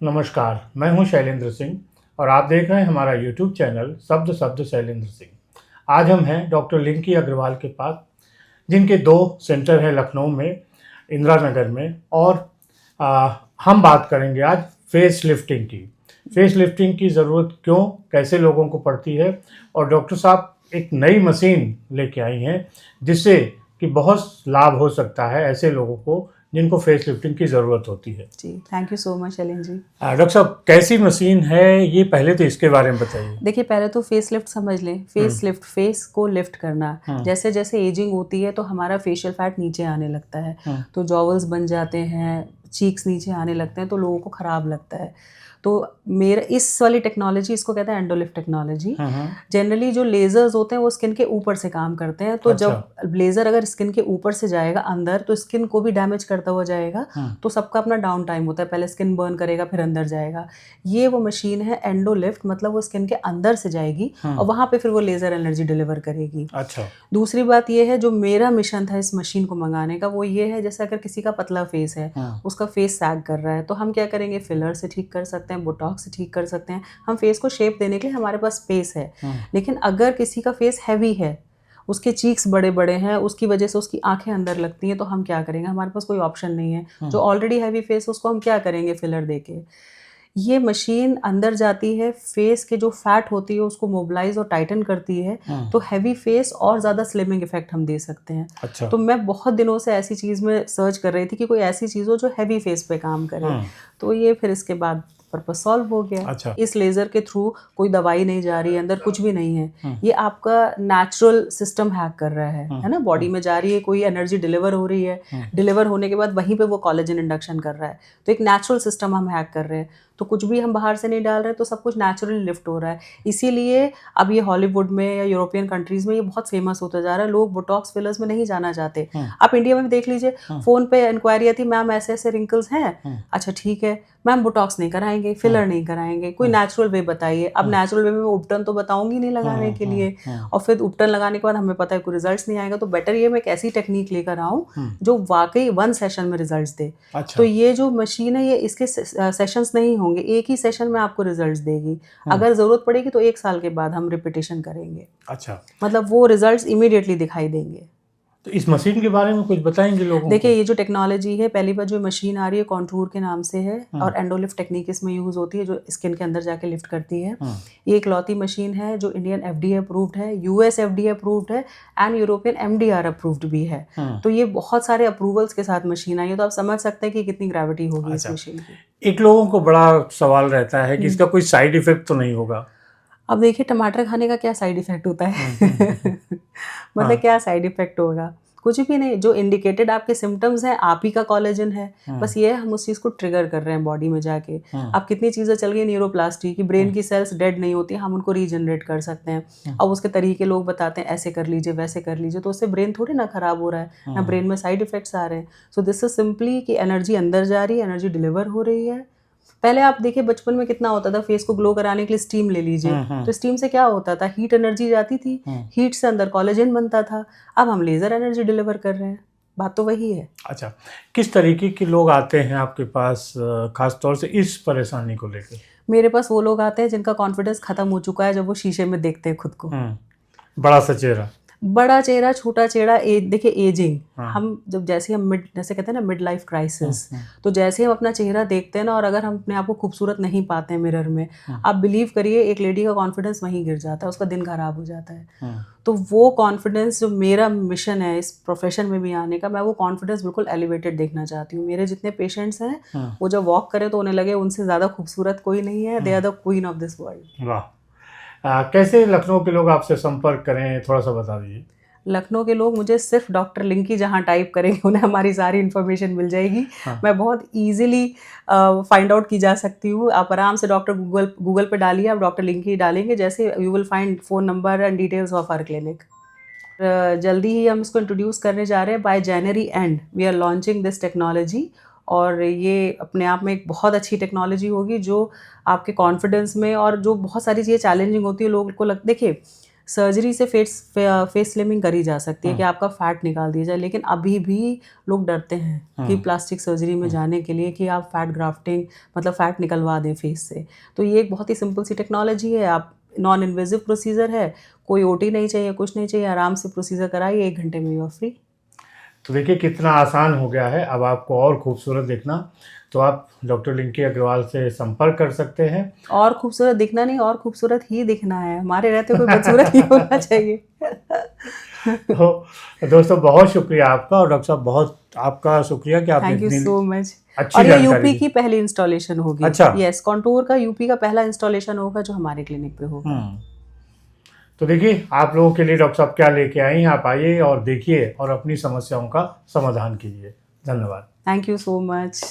नमस्कार, मैं हूं शैलेंद्र सिंह और आप देख रहे हैं हमारा यूट्यूब चैनल शब्द शब्द शैलेंद्र सिंह। आज हम हैं डॉक्टर लिंकी अग्रवाल के पास, जिनके 2 सेंटर हैं लखनऊ में, इंदिरा नगर में। और हम बात करेंगे आज फेस लिफ्टिंग की। फेस लिफ्टिंग की ज़रूरत क्यों, कैसे लोगों को पड़ती है, और डॉक्टर साहब एक नई मशीन लेके आई हैं जिससे कि बहुत लाभ हो सकता है ऐसे लोगों को जिनको फेस लिफ्टिंग की ज़रूरत होती है। जी, thank you so much Shailendra ji. Doctor साहब, कैसी मशीन है ये, पहले तो इसके बारे में बताइए। देखिए, पहले तो फेस लिफ्ट समझ लें। फेस लिफ्ट, फेस को लिफ्ट करना। जैसे जैसे एजिंग होती है तो हमारा फेशियल फैट नीचे आने लगता है, तो जॉवल्स बन जाते हैं, चीक्स नीचे आने लगते हैं, तो लोगों को ख़राब लगता है। तो मेरा इस वाली टेक्नोलॉजी, इसको कहते हैं एंडोलिफ्ट टेक्नोलॉजी। जनरली जो लेज़र्स होते हैं वो स्किन के ऊपर से काम करते हैं, तो जब लेज़र अगर स्किन के ऊपर से जाएगा अंदर तो स्किन को भी डैमेज करता हुआ जाएगा। तो सबका अपना डाउन टाइम होता है, पहले स्किन बर्न करेगा फिर अंदर जाएगा। ये वो मशीन है एंडोलिफ्ट, मतलब वो स्किन के अंदर से जाएगी और वहाँ पे फिर वो लेज़र एनर्जी डिलीवर करेगी। अच्छा। दूसरी बात ये है, जो मेरा मिशन था इस मशीन को मंगाने का, वो ये है जैसे अगर किसी का पतला फेस है, उसका फेस सैग कर रहा है, तो हम क्या करेंगे, फिलर से ठीक कर सकते हैं, बोटॉक्स से ठीक कर सकते हैं। हम फेस को शेप देने के लिए हमारे पास स्पेस है। लेकिन अगर किसी का फेस हैवी है, उसके चीक्स बड़े बड़े हैं, उसकी वजह से उसकी आंखें अंदर लगती हैं, तो हम क्या करेंगे, हमारे पास कोई ऑप्शन नहीं है। जो ऑलरेडी हैवी फेस, उसको हम क्या करेंगे, फिलर देके। ये मशीन अंदर जाती है, फेस के जो फैट होती है उसको मोबिलाइज और टाइटन करती है, तो हैवी फेस और ज़्यादा स्लिमिंग इफेक्ट हम दे सकते हैं। अच्छा। तो मैं बहुत दिनों से ऐसी चीज़ में सर्च कर रही थी कि कोई ऐसी चीज़ हो जो हैवी फेस पे काम करे। तो ये फिर इसके बाद पर्पस सॉल्व हो गया। अच्छा। इस लेज़र के थ्रू कोई दवाई नहीं जा रही है, अंदर कुछ भी नहीं है। ये आपका नेचुरल सिस्टम हैक कर रहा है ना, बॉडी में जा रही है, कोई एनर्जी डिलीवर हो रही है, डिलीवर होने के बाद वहीं पे वो कोलेजन इंडक्शन कर रहा है। तो एक नेचुरल सिस्टम हम हैक कर रहे हैं, तो कुछ भी हम बाहर से नहीं डाल रहे, तो सब कुछ नेचुरली लिफ्ट हो रहा है। इसीलिए अब ये हॉलीवुड में या यूरोपियन कंट्रीज में ये बहुत फेमस होता जा रहा है। लोग बोटॉक्स फिलर्स में नहीं जाना चाहते। आप इंडिया में भी देख लीजिए, फोन पे इंक्वायरी आती, मैम ऐसे ऐसे रिंकल्स हैं, अच्छा ठीक है मैम, बोटॉक्स नहीं कराएंगे, फिलर नहीं कराएंगे, कोई नेचुरल वे बताइए। अब नेचुरल वे में उपटन तो बताऊंगी नहीं लगाने के लिए, और फिर उपटन लगाने के बाद हमें पता है कोई रिजल्ट्स नहीं आएगा, तो बेटर ये मैं एक ऐसी टेक्निक लेकर आऊँ जो वाकई 1 सेशन में रिजल्ट्स दे। तो ये जो मशीन है, ये इसके सेशंस नहीं होंगे, एक ही सेशन में आपको रिजल्ट्स देगी। अगर जरूरत पड़ेगी तो 1 साल के बाद हम रिपीटेशन करेंगे। अच्छा। मतलब वो रिजल्ट्स इमीडिएटली दिखाई देंगे। तो इस मशीन के बारे में कुछ बताएंगे लोगों को? देखिए, ये जो टेक्नोलॉजी है, पहली बार जो मशीन आ रही है कॉन्टूर के नाम से है, और एंडोलिफ्ट टेक्निक इसमें यूज होती है, जो स्किन के अंदर जाके लिफ्ट करती है। ये एक लौती मशीन है जो इंडियन एफडीए अप्रूव्ड है, यूएस एफडीए अप्रूव्ड है, एंड यूरोपियन एमडीआर अप्रूव्ड भी है। तो ये बहुत सारे अप्रूवल्स के साथ मशीन आई है, तो आप समझ सकते हैं कि कितनी ग्रेविटी होगी इस मशीन की। एक लोगों को बड़ा सवाल रहता है कि इसका कोई साइड इफेक्ट तो नहीं होगा? अब देखिए, टमाटर खाने का क्या साइड इफेक्ट होता है? मतलब क्या साइड इफेक्ट होगा, कुछ भी नहीं। जो इंडिकेटेड आपके सिम्टम्स हैं, आप ही का कोलेजन है, बस ये है हम उस चीज़ को ट्रिगर कर रहे हैं बॉडी में जाके। अब कितनी चीज़ें चल गई, न्यूरोप्लास्टी की, ब्रेन की सेल्स डेड नहीं होती, हम उनको रीजनरेट कर सकते हैं। अब उसके तरीके लोग बताते हैं, ऐसे कर लीजिए, वैसे कर लीजिए, तो उससे ब्रेन थोड़ी ना खराब हो रहा है, ना ब्रेन में साइड इफेक्ट्स आ रहे हैं। सो दिस इज सिंपली कि एनर्जी अंदर जा रही है, एनर्जी डिलीवर हो रही है। पहले आप देखिए, बचपन में कितना होता था, फेस को ग्लो कराने के लिए स्टीम ले लीजिए, तो स्टीम से क्या होता था, हीट एनर्जी जाती थी, हीट से अंदर कोलेजन बनता था। अब हम लेजर एनर्जी डिलीवर कर रहे हैं, बात तो वही है। अच्छा, किस तरीके के लोग आते हैं आपके पास खास तौर से इस परेशानी को लेकर? मेरे पास वो लोग आते हैं जिनका कॉन्फिडेंस खत्म हो चुका है, जब वो शीशे में देखते हैं खुद को। बड़ा सा चेहरा, बड़ा चेहरा, छोटा चेहरा, देखिए एजिंग, हम जब जैसे हम जैसे कहते हैं ना, मिड लाइफ क्राइसिस, तो जैसे हम अपना चेहरा देखते हैं ना, और अगर हम अपने आप को खूबसूरत नहीं पाते हैं मिरर में, आप बिलीव करिए, एक लेडी का कॉन्फिडेंस वहीं गिर जाता है, उसका दिन खराब हो जाता है। तो वो कॉन्फिडेंस, जो मेरा मिशन है इस प्रोफेशन में भी आने का, मैं वो कॉन्फिडेंस बिल्कुल एलिवेटेड देखना चाहती हूँ। मेरे जितने पेशेंट्स हैं, वो जब वॉक करें तो उन्हें लगे उनसे ज़्यादा खूबसूरत कोई नहीं है, they are the queen of this world. वाह। कैसे लखनऊ के लोग आपसे संपर्क करें, थोड़ा सा बता दीजिए। लखनऊ के लोग मुझे सिर्फ डॉक्टर लिंकी जहाँ टाइप करेंगे, उन्हें हमारी सारी इन्फॉर्मेशन मिल जाएगी। मैं बहुत इजीली फाइंड आउट की जा सकती हूँ। आप आराम से डॉक्टर गूगल पे डालिए, आप डॉक्टर लिंकी डालेंगे, जैसे you will find phone number and details of our clinic. जल्दी ही हम इसको इंट्रोड्यूस करने जा रहे हैं। By January and we are launching this technology, और ये अपने आप में एक बहुत अच्छी टेक्नोलॉजी होगी, जो आपके कॉन्फिडेंस में, और जो बहुत सारी चीज़ें चैलेंजिंग होती है लोगों को देखिए, सर्जरी से फेस स्लिमिंग करी जा सकती है कि आपका फैट निकाल दिया जाए, लेकिन अभी भी लोग डरते हैं कि प्लास्टिक सर्जरी में जाने के लिए कि आप फैट ग्राफ्टिंग मतलब फैट निकलवा दें फेस से। तो ये एक बहुत ही सिंपल सी टेक्नोलॉजी है, आप नॉन इन्वेजिव प्रोसीजर है, कोई ओटी नहीं चाहिए, कुछ नहीं चाहिए, आराम से प्रोसीजर कराइए, 1 घंटे में यू आर फ्री। तो देखिए कितना आसान हो गया है। अब आपको और खूबसूरत दिखना तो आप डॉक्टर लिंकी अग्रवाल से संपर्क कर सकते हैं। और खूबसूरत दिखना नहीं, और खूबसूरत ही दिखना है, हमारे रहते कोई बदसूरत नहीं होना चाहिए। तो दोस्तों बहुत शुक्रिया आपका, और डॉक्टर साहब बहुत आपका शुक्रिया कि आपने थैंक यू इतनी सो मच। अच्छी और ये जानकारी यूपी दी। की पहली इंस्टॉलेशन होगी। अच्छा। यस, कॉन्टूर का यूपी का पहला इंस्टॉलेशन होगा जो हमारे क्लिनिक पे होगा। तो देखिए आप लोगों के लिए डॉक्टर साहब क्या लेके आई हैं, आप आइए और देखिए और अपनी समस्याओं का समाधान कीजिए। धन्यवाद। Thank you so much.